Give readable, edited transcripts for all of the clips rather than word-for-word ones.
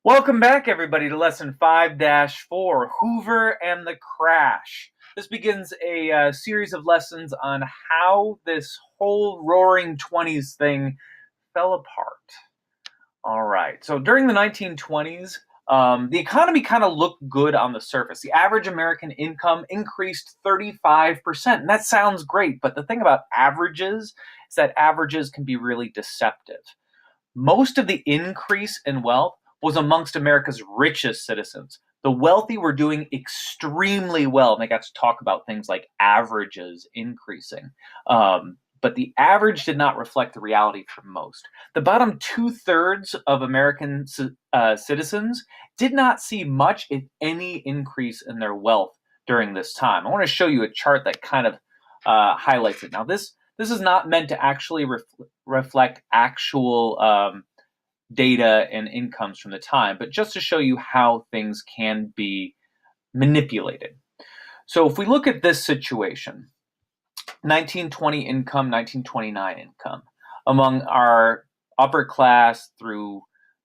Welcome back, everybody, to Lesson 5-4, Hoover and the Crash. This begins a series of lessons on how this whole Roaring Twenties thing fell apart. All right, so during the 1920s, the economy kind of looked good on the surface. The average American income increased 35%, and that sounds great, but the thing about averages is that averages can be really deceptive. Most of the increase in wealth was amongst America's richest citizens. The wealthy were doing extremely well, and they got to talk about things like averages increasing. But the average did not reflect the reality for most. The bottom two-thirds of American citizens did not see much, if any, increase in their wealth during this time. I want to show you a chart that kind of highlights it. Now, this is not meant to actually reflect actual data and incomes from the time, but just to show you how things can be manipulated. So if we look at this situation, 1920 income, 1929 income, among our upper class through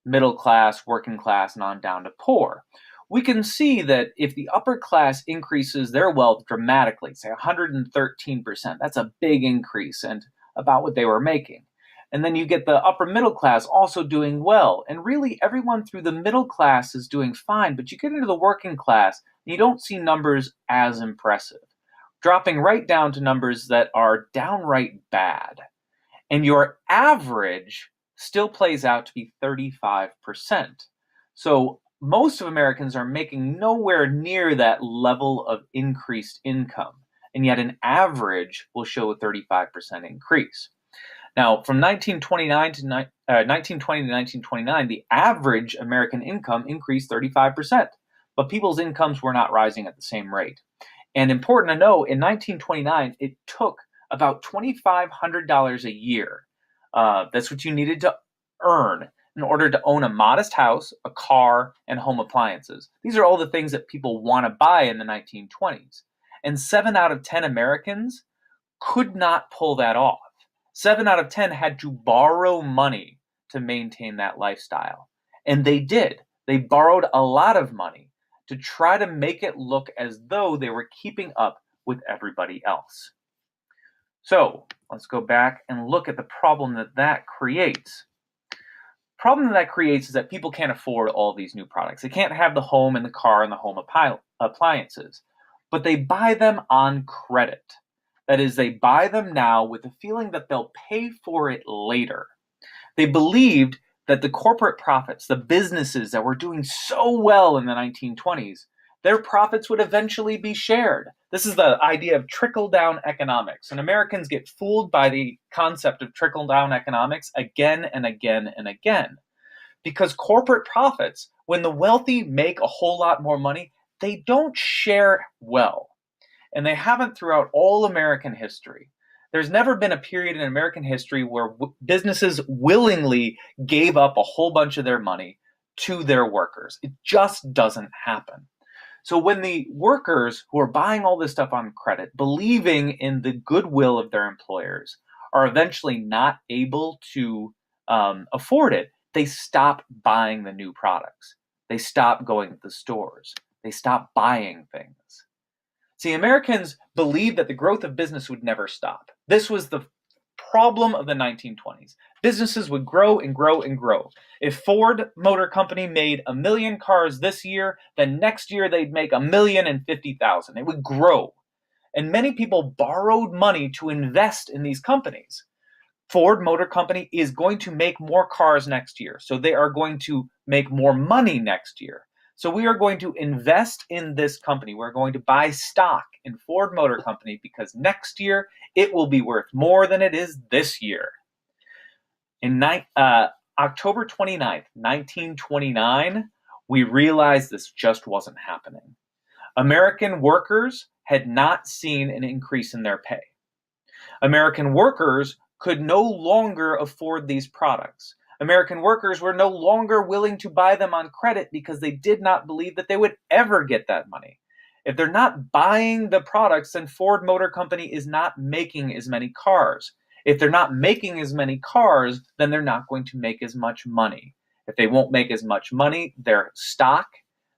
middle class, working class, and on down to poor, we can see that if the upper class increases their wealth dramatically, say 113%, that's a big increase and about what they were making. And then you get the upper middle class also doing well. And really everyone through the middle class is doing fine, but you get into the working class and you don't see numbers as impressive, dropping right down to numbers that are downright bad. And your average still plays out to be 35%. So most of Americans are making nowhere near that level of increased income. And yet an average will show a 35% increase. Now, from 1920 to 1929, the average American income increased 35%, but people's incomes were not rising at the same rate. And important to know, in 1929, it took about $2,500 a year. That's what you needed to earn in order to own a modest house, a car, and home appliances. These are all the things that people want to buy in the 1920s. And 7 out of 10 Americans could not pull that off. 7 out of 10 had to borrow money to maintain that lifestyle. And they did. They borrowed a lot of money to try to make it look as though they were keeping up with everybody else. So let's go back and look at the problem that creates. The problem that creates is that people can't afford all these new products. They can't have the home and the car and the home appliances, but they buy them on credit. That is, they buy them now with the feeling that they'll pay for it later. They believed that the corporate profits, the businesses that were doing so well in the 1920s, their profits would eventually be shared. This is the idea of trickle-down economics. And Americans get fooled by the concept of trickle-down economics again and again and again. Because corporate profits, when the wealthy make a whole lot more money, they don't share well. And they haven't throughout all American history. There's never been a period in American history where businesses willingly gave up a whole bunch of their money to their workers. It just doesn't happen. So when the workers who are buying all this stuff on credit, believing in the goodwill of their employers, are eventually not able to afford it, they stop buying the new products. They stop going to the stores. They stop buying things. See, Americans believed that the growth of business would never stop. This was the problem of the 1920s. Businesses would grow and grow and grow. If Ford Motor Company made 1 million cars this year, then next year they'd make 1,050,000. It would grow. And many people borrowed money to invest in these companies. Ford Motor Company is going to make more cars next year, so they are going to make more money next year. So we are going to invest in this company. We're going to buy stock in Ford Motor Company because next year it will be worth more than it is this year. In October 29th, 1929, we realized this just wasn't happening. American workers had not seen an increase in their pay. American workers could no longer afford these products. American workers were no longer willing to buy them on credit because they did not believe that they would ever get that money. If they're not buying the products, then Ford Motor Company is not making as many cars. If they're not making as many cars, then they're not going to make as much money. If they won't make as much money, their stock,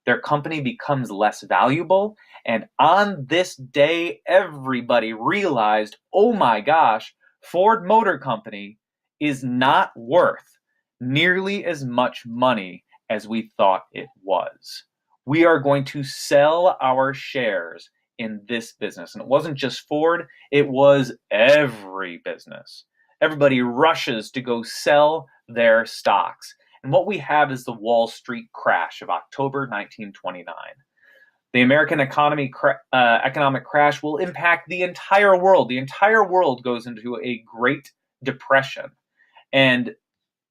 their company becomes less valuable. And on this day, everybody realized, oh my gosh, Ford Motor Company is not worth nearly as much money as we thought it was. We are going to sell our shares in this business. And it wasn't just Ford, it was every business. Everybody rushes to go sell their stocks. And what we have is the Wall Street crash of October 1929. The American economic crash will impact the entire world. The entire world goes into a Great Depression. And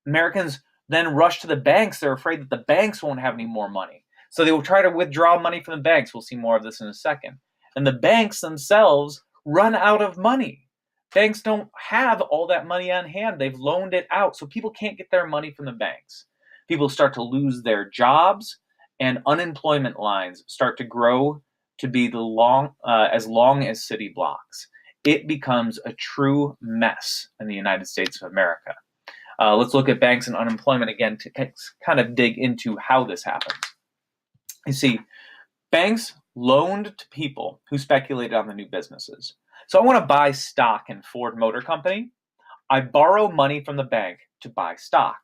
Americans then rush to the banks. They're afraid that the banks won't have any more money. So they will try to withdraw money from the banks. We'll see more of this in a second. And the banks themselves run out of money. Banks don't have all that money on hand. They've loaned it out. So people can't get their money from the banks. People start to lose their jobs, and unemployment lines start to grow to be as long as city blocks. It becomes a true mess in the United States of America. Let's look at banks and unemployment again to kind of dig into how this happens. You see, banks loaned to people who speculated on the new businesses. So I want to buy stock in Ford Motor Company. I borrow money from the bank to buy stock.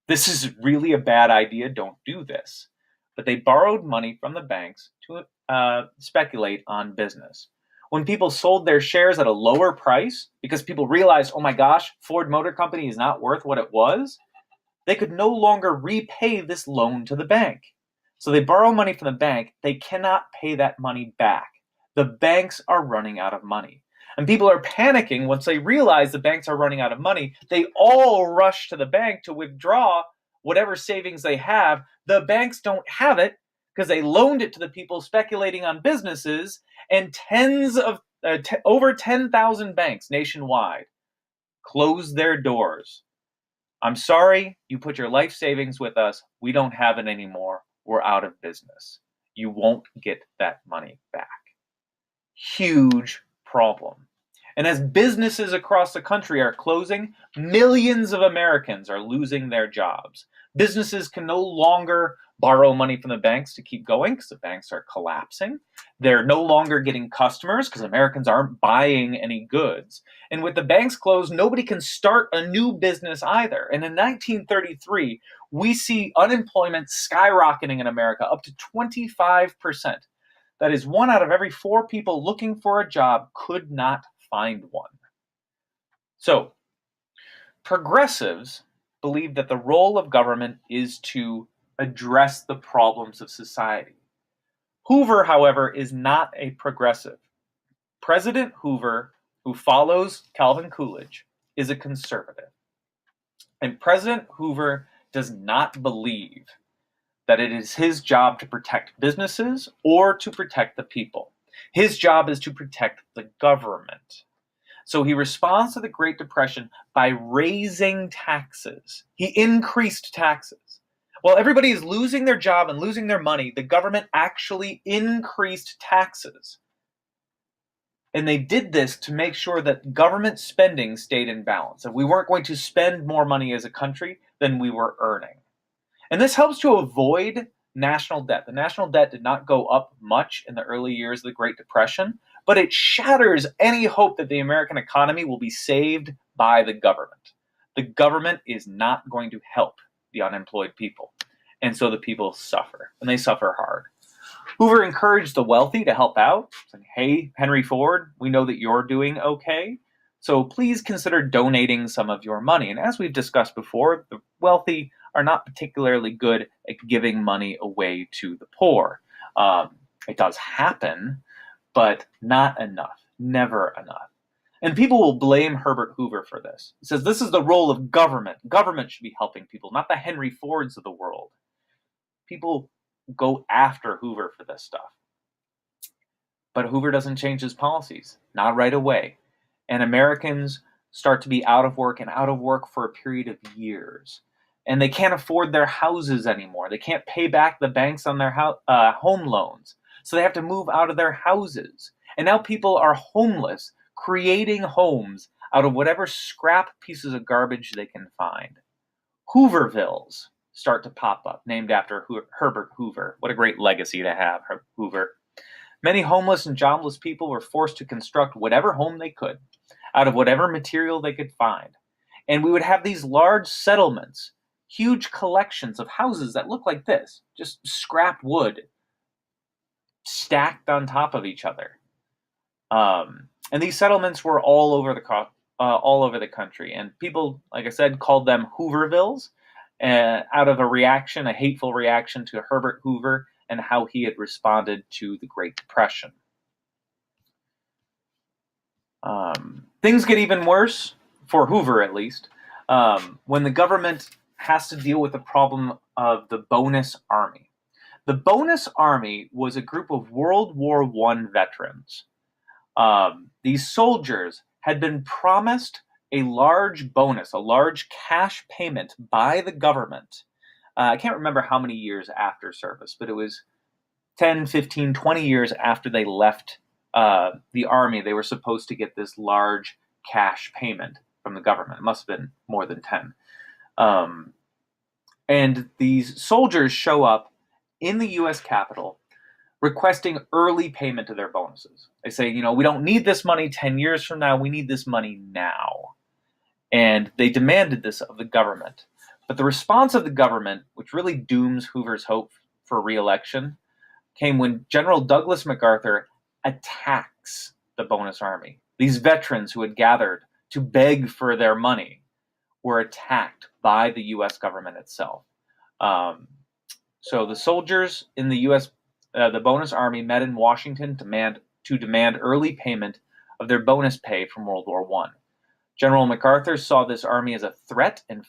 This is really a bad idea. Don't do this. But they borrowed money from the banks to speculate on business. When people sold their shares at a lower price because people realized, oh my gosh, Ford Motor Company is not worth what it was, they could no longer repay this loan to the bank. So they borrow money from the bank. They cannot pay that money back. The banks are running out of money. And people are panicking once they realize the banks are running out of money. They all rush to the bank to withdraw whatever savings they have. The banks don't have it because they loaned it to the people speculating on businesses, and over 10,000 banks nationwide closed their doors. I'm sorry, you put your life savings with us. We don't have it anymore. We're out of business. You won't get that money back. Huge problem. And as businesses across the country are closing, millions of Americans are losing their jobs. Businesses can no longer borrow money from the banks to keep going because the banks are collapsing. They're no longer getting customers because Americans aren't buying any goods. And with the banks closed, nobody can start a new business either. And in 1933, we see unemployment skyrocketing in America up to 25%. That is, 1 out of every 4 people looking for a job could not find one. So, progressives believe that the role of government is to address the problems of society. Hoover, however, is not a progressive. President Hoover, who follows Calvin Coolidge, is a conservative. And President Hoover does not believe that it is his job to protect businesses or to protect the people. His job is to protect the government. So he responds to the Great Depression by raising taxes. He increased taxes. While everybody is losing their job and losing their money, the government actually increased taxes. And they did this to make sure that government spending stayed in balance. If we weren't going to spend more money as a country than we were earning. And this helps to avoid national debt. The national debt did not go up much in the early years of the Great Depression, but it shatters any hope that the American economy will be saved by the government. The government is not going to help the unemployed people. And so the people suffer, and they suffer hard. Hoover encouraged the wealthy to help out, saying, hey, Henry Ford, we know that you're doing okay, so please consider donating some of your money. And as we've discussed before, the wealthy are not particularly good at giving money away to the poor. It does happen, but not enough, never enough. And people will blame Herbert Hoover for this. He says this is the role of government. Government should be helping people, not the Henry Fords of the world. People go after Hoover for this stuff. But Hoover doesn't change his policies, not right away. And Americans start to be out of work and out of work for a period of years. And they can't afford their houses anymore. They can't pay back the banks on their home loans. So they have to move out of their houses. And now people are homeless, creating homes out of whatever scrap pieces of garbage they can find. Hoovervilles start to pop up, named after Herbert Hoover. What a great legacy to have, Hoover. Many homeless and jobless people were forced to construct whatever home they could out of whatever material they could find. And we would have these large settlements, huge collections of houses that look like this, just scrap wood stacked on top of each other. And these settlements were all over the country. And people, like I said, called them Hoovervilles, out of a hateful reaction to Herbert Hoover and how he had responded to the Great Depression. Things get even worse, for Hoover at least, when the government has to deal with the problem of the Bonus Army. The Bonus Army was a group of World War I veterans. These soldiers had been promised a large bonus, a large cash payment by the government. I can't remember how many years after service, but it was 10, 15, 20 years after they left the army. They were supposed to get this large cash payment from the government. It must have been more than 10. And these soldiers show up in the U.S. Capitol requesting early payment of their bonuses. They say, we don't need this money 10 years from now. We need this money now. And they demanded this of the government. But the response of the government, which really dooms Hoover's hope for re-election, came when General Douglas MacArthur attacks the Bonus Army. These veterans who had gathered to beg for their money were attacked by the U.S. government itself. So the soldiers in the U.S. The Bonus Army met in Washington to demand early payment of their bonus pay from World War I. General MacArthur saw this army as a threat and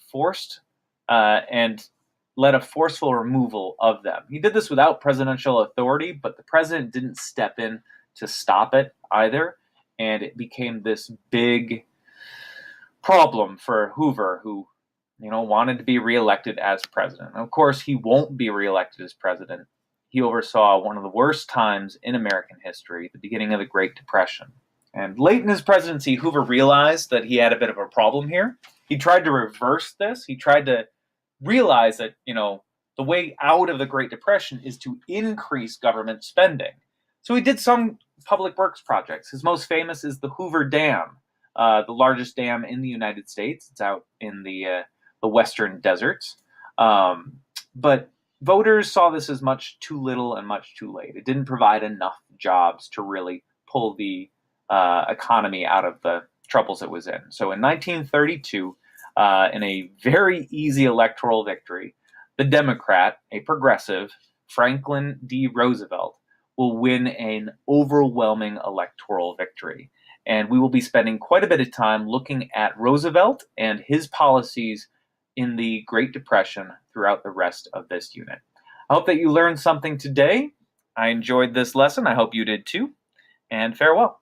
led a forceful removal of them. He did this without presidential authority, but the president didn't step in to stop it either, and it became this big problem for Hoover, who wanted to be reelected as president. And of course, he won't be reelected as president. He oversaw one of the worst times in American history, the beginning of the Great Depression. And late in his presidency, Hoover realized that he had a bit of a problem here. He tried to reverse this. He tried to realize that, the way out of the Great Depression is to increase government spending. So he did some public works projects. His most famous is the Hoover Dam, the largest dam in the United States. It's out in the western deserts. But voters saw this as much too little and much too late. It didn't provide enough jobs to really pull the economy out of the troubles it was in. So in 1932, in a very easy electoral victory, the Democrat, a progressive, Franklin D. Roosevelt, will win an overwhelming electoral victory. And we will be spending quite a bit of time looking at Roosevelt and his policies in the Great Depression throughout the rest of this unit. I hope that you learned something today. I enjoyed this lesson. I hope you did too. And farewell.